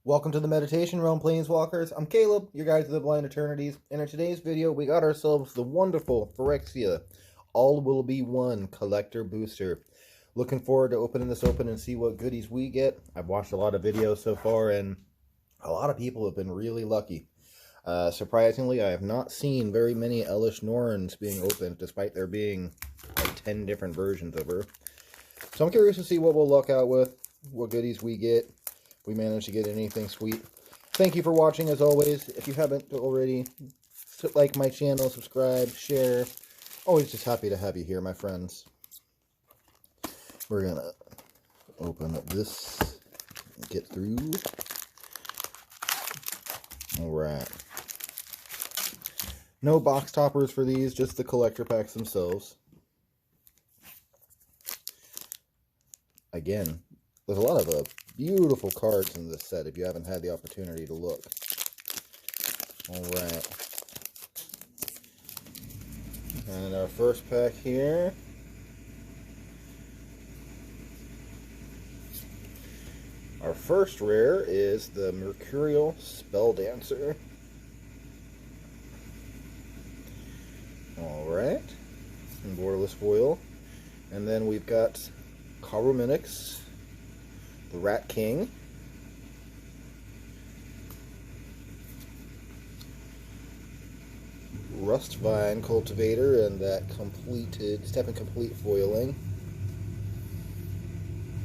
Welcome to the Meditation Realm, Planeswalkers. I'm Caleb, your guide to the Blind Eternities, and in today's video, we got ourselves the wonderful Phyrexia All Will Be One Collector Booster. Looking forward to opening this open and see what goodies we get. I've watched a lot of videos so far, and a lot of people have been really lucky. Surprisingly, I have not seen very many Elesh Norns being opened, despite there being like 10 different versions of her. So I'm curious to see what we'll luck out with, what goodies we get. We managed to get anything sweet. Thank you for watching as always. If you haven't already, like my channel, subscribe, share. Always just happy to have you here, my friends. We're gonna open up this and get through. Alright. No box toppers for these, just the collector packs themselves. Again, there's a lot of beautiful cards in this set if you haven't had the opportunity to look. Alright. And our first pack here. Our first rare is the Mercurial Spelldancer. Alright. In borderless foil. And then we've got Karuminix, the Rat King, Rustvine Cultivator, and that completed step and complete foiling.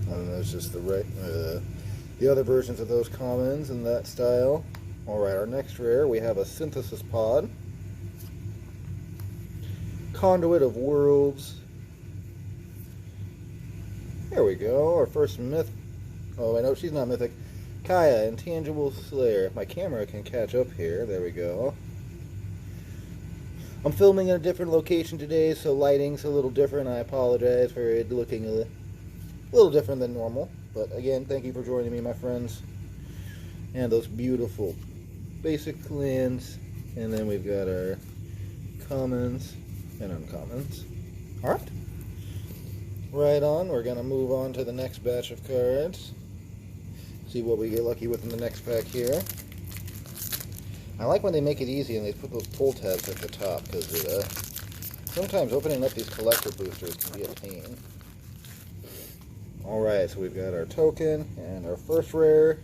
And there's just the other versions of those commons in that style. Alright, our next rare, we have a Synthesis Pod, Conduit of Worlds. There we go, our first myth. Oh, I know she's not mythic. Kaya, Intangible Slayer. If my camera can catch up here, there we go. I'm filming in a different location today, so lighting's a little different. I apologize for it looking a little different than normal. But again, thank you for joining me, my friends. And those beautiful basic lands. And then we've got our commons and uncommons. Alright. Right on, we're going to move on to the next batch of cards. See what we get lucky with in the next pack here. I like when they make it easy and they put those pull tabs at the top, because sometimes opening up these collector boosters can be a pain. Alright, so we've got our token, and our first rare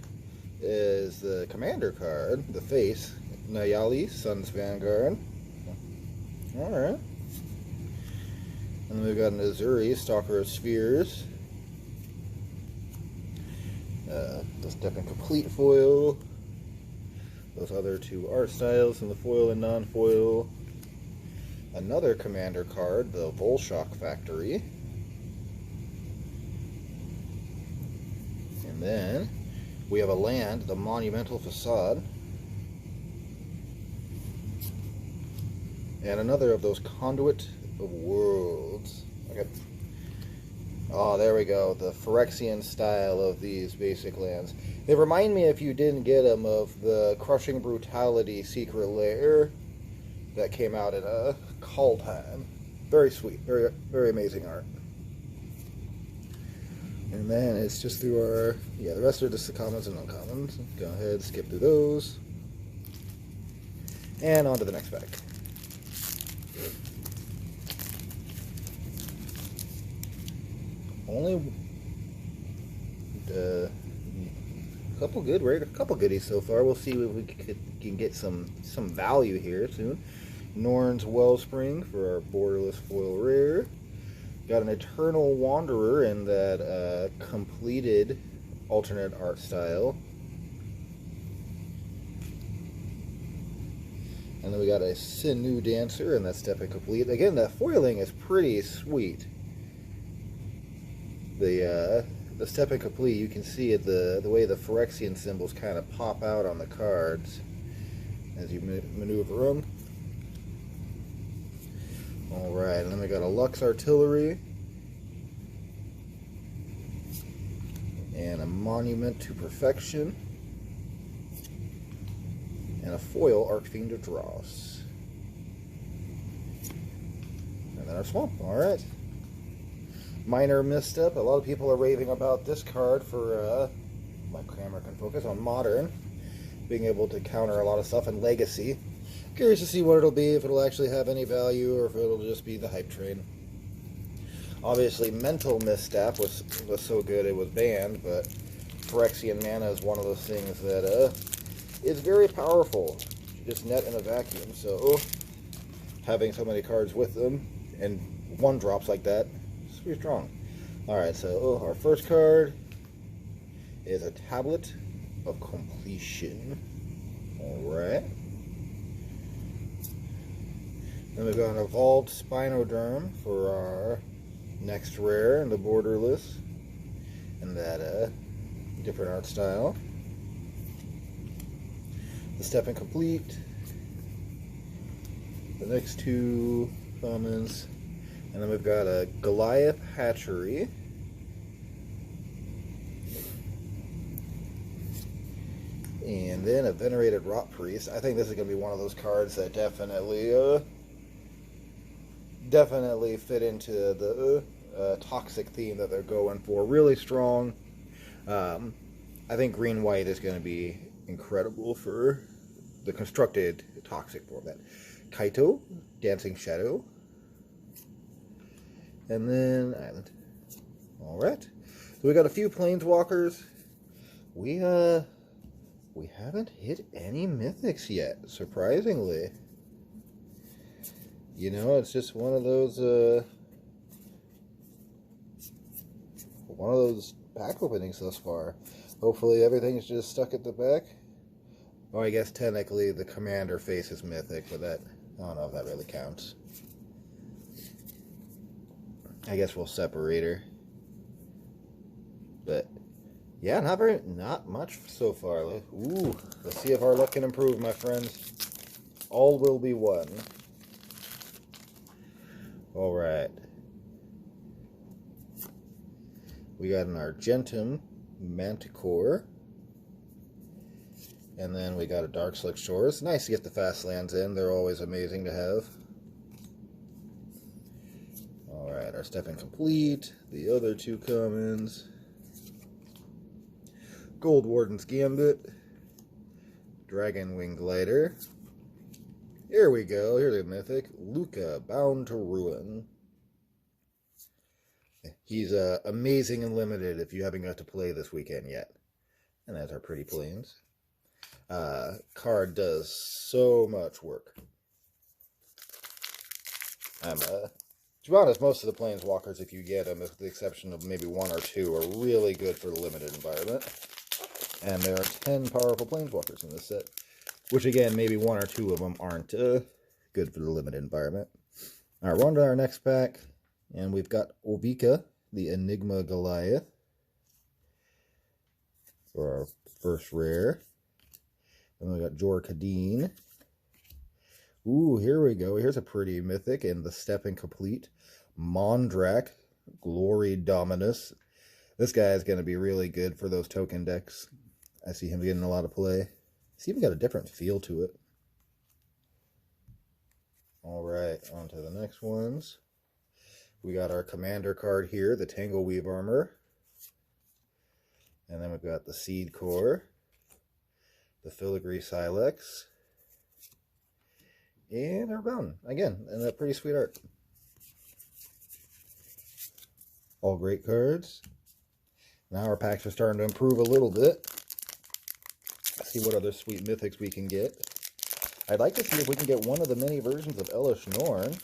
is the commander card, the face, Nayali, Sun's Vanguard. Alright. And then we've got an Azuri, Stalker of Spheres. The step and complete foil. Those other two art styles in the foil and non-foil. Another commander card, the Volshock Factory. And then we have a land, the Monumental Facade. And another of those Conduit of Worlds. Okay. Oh, there we go. The Phyrexian style of these basic lands. They remind me, if you didn't get them, of the Crushing Brutality Secret Lair that came out in a Kaldheim. Very sweet. Very, very amazing art. And then it's just through our... Yeah, the rest are just the commons and uncommons. Go ahead, skip through those. And on to the next pack. Only a couple goodies so far. We'll see if we can get some value here soon. Norn's Wellspring for our borderless foil rare. Got an Eternal Wanderer in that completed alternate art style. And then we got a Sinew Dancer, and that's step and complete. Again, that foiling is pretty sweet. The step and complete, you can see it, the way the Phyrexian symbols kind of pop out on the cards as you maneuver them. Alright, and then we got a Lux Artillery and a Monument to Perfection and a foil Archfiend of Dross. And then our Swamp. Alright. Minor misstep. A lot of people are raving about this card for my camera can focus on modern, being able to counter a lot of stuff, and legacy. Curious to see what it'll be, if it'll actually have any value, or if it'll just be the hype train. Obviously, mental misstep was so good it was banned, but Phyrexian mana is one of those things that is very powerful. Just net in a vacuum, so having so many cards with them and one drops like that, it's pretty strong. Alright, so our first card is a Tablet of Completion. Alright. Then we've got an Evolved Spinoderm for our next rare in the Borderless, and that different art style. The Step Incomplete, the next two commons, and then we've got a Goliath Hatchery, and then a Venerated Rot Priest. I think this is going to be one of those cards that definitely fit into the toxic theme that they're going for. Really strong. I think green-white is going to be incredible for the constructed toxic format. Kaito, Dancing Shadow, and then Island. Alright, so we got a few Planeswalkers. We haven't hit any mythics yet, surprisingly. You know, it's just one of those pack openings thus far. Hopefully everything's just stuck at the back. Oh, I guess technically the commander face is mythic, but that, I don't know if that really counts. I guess we'll separate her. But yeah, not much so far. Ooh, let's see if our luck can improve, my friends. All will be one. Alright. We got an Argentum Manticore. And then we got a Dark Slick Shores. Nice to get the fast lands in. They're always amazing to have. Alright, our Step Incomplete. The other two commons. Gold Warden's Gambit. Dragon Wing Glider. Here we go. Here's a mythic. Luca, Bound to Ruin. He's amazing and limited if you haven't got to play this weekend yet. And that's our pretty planes. Card does so much work. To be honest, most of the Planeswalkers, if you get them, with the exception of maybe one or two, are really good for the limited environment. And there are 10 powerful Planeswalkers in this set. Which, again, maybe one or two of them aren't good for the limited environment. Alright, we're on to our next pack. And we've got Ovika, the Enigma Goliath, for our first rare. Then we got Jor Kadeen. Ooh, here we go. Here's a pretty mythic in the Step Incomplete. Mondrak, Glory Dominus. This guy is going to be really good for those token decks. I see him getting a lot of play. He's even got a different feel to it. Alright, on to the next ones. We got our commander card here, the Tangleweave Armor. And then we've got the Seed Core, the Filigree Silex, and our Bound. Again, and a pretty sweet art. All great cards. Now our packs are starting to improve a little bit. Let's see what other sweet mythics we can get. I'd like to see if we can get one of the many versions of Elesh Norn.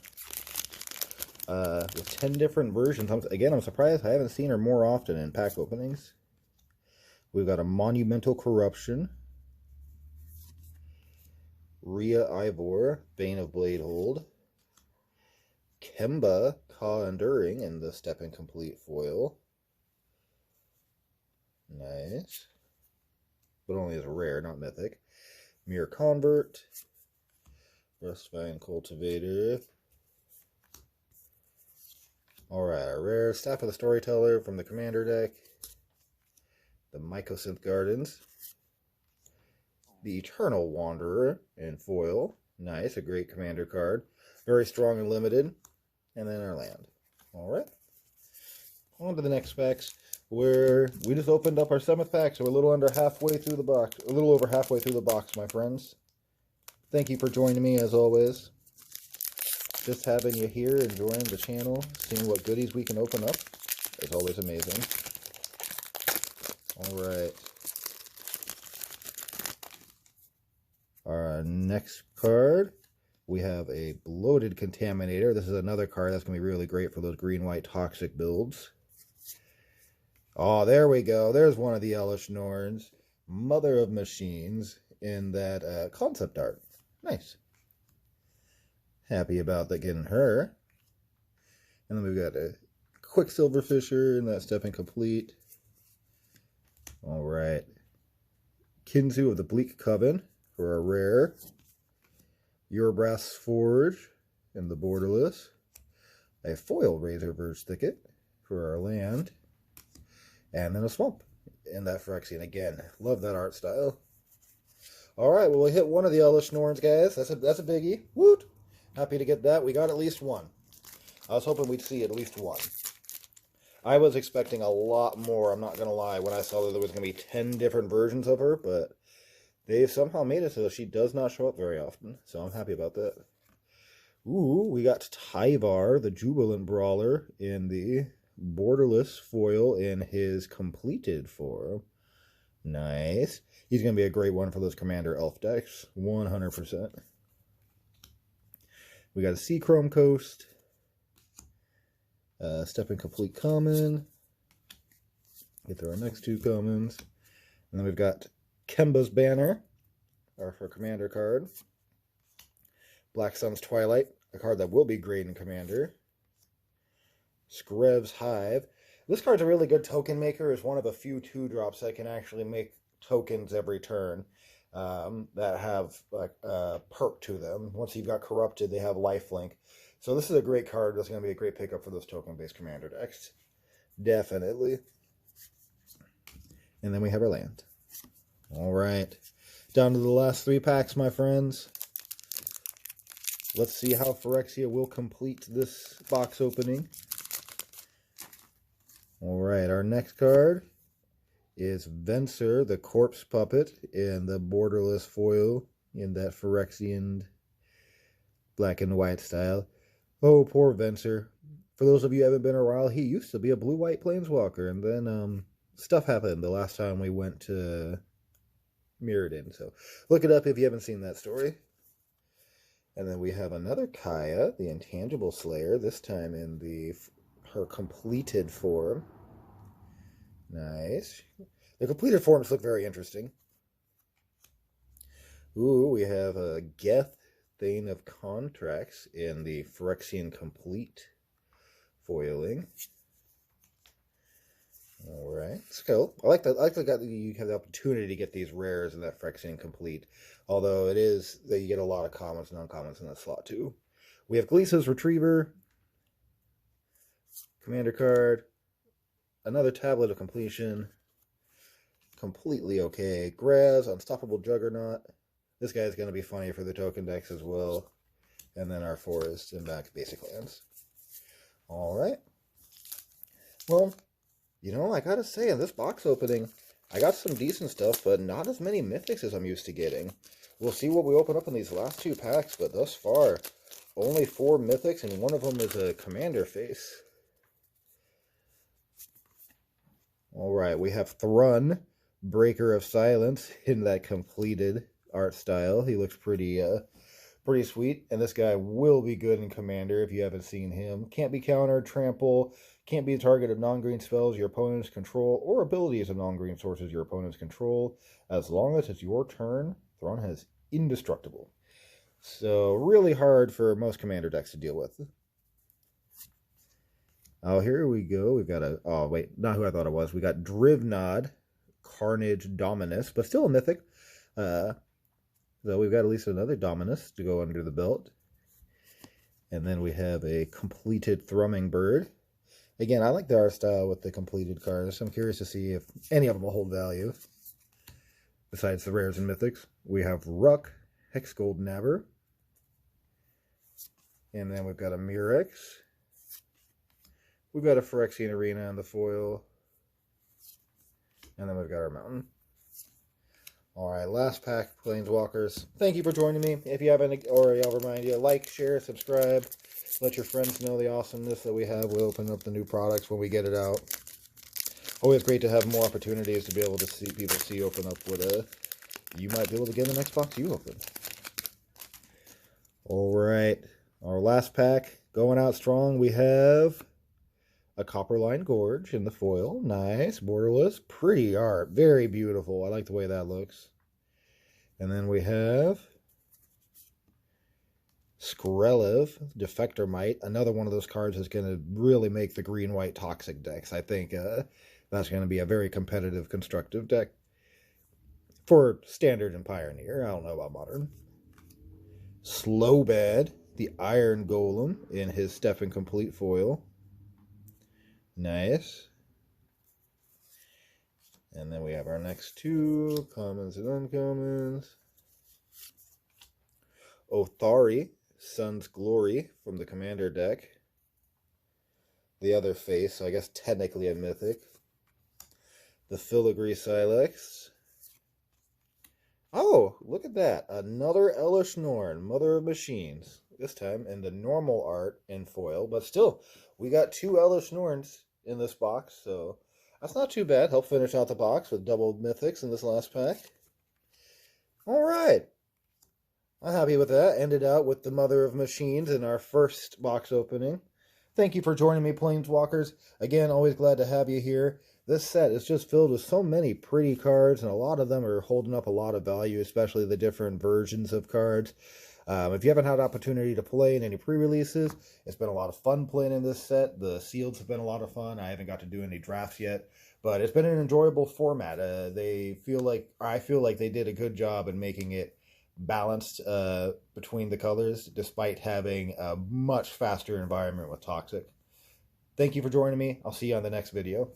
With 10 different versions. Again, I'm surprised I haven't seen her more often in pack openings. We've got a Monumental Corruption. Rhea Ivor, Bane of Bladehold. Kemba, Ka Enduring in the Step Incomplete foil. Nice. But only as a rare, not mythic. Mere Convert. Rustvine Cultivator. Alright, our rare Staff of the Storyteller from the Commander deck. The Mycosynth Gardens. The Eternal Wanderer in foil. Nice, a great Commander card. Very strong and limited. And then our land. Alright. On to the next specs. We just opened up our 7th pack, so we're a little under halfway through the box. A little over halfway through the box, my friends. Thank you for joining me, as always. Just having you here, enjoying the channel, seeing what goodies we can open up is always amazing. Alright. Our next card, we have a Bloated Contaminator. This is another card that's going to be really great for those green-white toxic builds. Oh, there we go. There's one of the Elesh Norns. Mother of Machines in that concept art. Nice. Happy about that, getting her. And then we've got a Quicksilver Fisher in that Step Incomplete. Alright. Kinzu of the Bleak Coven for a rare. Urabrass Forge in the Borderless. A foil Razorverse Thicket for our land. And then a Swamp in that Phyrexia. And again, love that art style. Alright, well, we hit one of the Elesh Norns, guys. That's a biggie. Woot! Happy to get that. We got at least one. I was hoping we'd see at least one. I was expecting a lot more, I'm not going to lie, when I saw that there was going to be 10 different versions of her, but they've somehow made it so she does not show up very often, so I'm happy about that. Ooh, we got Tyvar, the Jubilant Brawler, in the Borderless foil in his completed form. Nice. He's going to be a great one for those Commander Elf decks. 100%. We got a Seachrome Coast. Step Incomplete Common. Get through our next two commons. And then we've got Kemba's Banner, our Commander card. Black Sun's Twilight, a card that will be great in Commander. Skrev's Hive. This card's a really good token maker. It's one of a few 2-drops that can actually make tokens every turn that have like perk to them. Once you've got Corrupted, they have lifelink. So this is a great card. That's going to be a great pickup for those token-based Commander decks. Definitely. And then we have our land. All right. Down to the last 3 packs, my friends. Let's see how Phyrexia will complete this box opening. Alright, our next card is Venser, the Corpse Puppet, in the Borderless foil, in that Phyrexian black and white style. Oh, poor Venser. For those of you who haven't been around, he used to be a blue-white Planeswalker, and then stuff happened the last time we went to Mirrodin, so look it up if you haven't seen that story. And then we have another Kaya, the Intangible Slayer, this time in her completed form. Nice. The completed forms look very interesting. Ooh, we have a Geth, Thane of Contracts in the Phyrexian Complete foiling. Alright, let's go. I like the fact that you have the opportunity to get these rares in that Phyrexian Complete. Although it is that you get a lot of commons and uncommons in that slot too. We have Gleesa's Retriever. Commander card. Another Tablet of Completion. Completely okay. Graz, Unstoppable Juggernaut. This guy's going to be funny for the token decks as well. And then our Forest and back basic lands. Alright. Well, you know, I gotta say, in this box opening, I got some decent stuff, but not as many mythics as I'm used to getting. We'll see what we open up in these last 2 packs, but thus far, only 4 mythics, and one of them is a Commander face. Alright, we have Thrun, Breaker of Silence, in that completed art style. He looks pretty sweet, and this guy will be good in Commander if you haven't seen him. Can't be countered, trample, can't be the target of non-green spells your opponents control, or abilities of non-green sources your opponents control. As long as it's your turn, Thrun has indestructible. So, really hard for most Commander decks to deal with. Oh, here we go. We've got a... Oh, wait. Not who I thought it was. We got Drivnod, Carnage Dominus, but still a mythic. So we've got at least another Dominus to go under the belt. And then we have a completed Thrumming Bird. Again, I like the art style with the completed cards. I'm curious to see if any of them will hold value. Besides the rares and mythics, we have Ruck, Hex Gold Nabber. And then we've got a Murex. We've got a Phyrexian Arena in the foil. And then we've got our mountain. Alright, last pack, Planeswalkers. Thank you for joining me. If you haven't already, I'll remind you, like, share, subscribe. Let your friends know the awesomeness that we have. We'll open up the new products when we get it out. Always great to have more opportunities to be able to see people open up what you might be able to get in the next box you open. Alright, our last pack, going out strong, we have a Copperline Gorge in the foil. Nice, borderless, pretty art, very beautiful. I like the way that looks. And then we have Skrelev, Defector Might. Another one of those cards that's going to really make the green-white Toxic decks. I think that's going to be a very competitive, constructive deck for Standard and Pioneer. I don't know about Modern. Slowbad, the Iron Golem in his Step Incomplete foil. Nice. And then we have our next two, commons and uncommons. Othari, Sun's Glory from the Commander deck. The other face, so I guess technically a mythic. The Filigree Silex. Oh, look at that. Another Elesh Norn, Mother of Machines. This time in the normal art in foil, but still, we got two Elesh Norns in this box, so that's not too bad. Help finish out the box with double mythics in this last pack. Alright. I'm happy with that. Ended out with the Mother of Machines in our first box opening. Thank you for joining me, Planeswalkers. Again, always glad to have you here. This set is just filled with so many pretty cards, and a lot of them are holding up a lot of value, especially the different versions of cards. If you haven't had opportunity to play in any pre-releases, it's been a lot of fun playing in this set. The sealeds have been a lot of fun. I haven't got to do any drafts yet, but it's been an enjoyable format. I feel like they did a good job in making it balanced between the colors, despite having a much faster environment with Toxic. Thank you for joining me. I'll see you on the next video.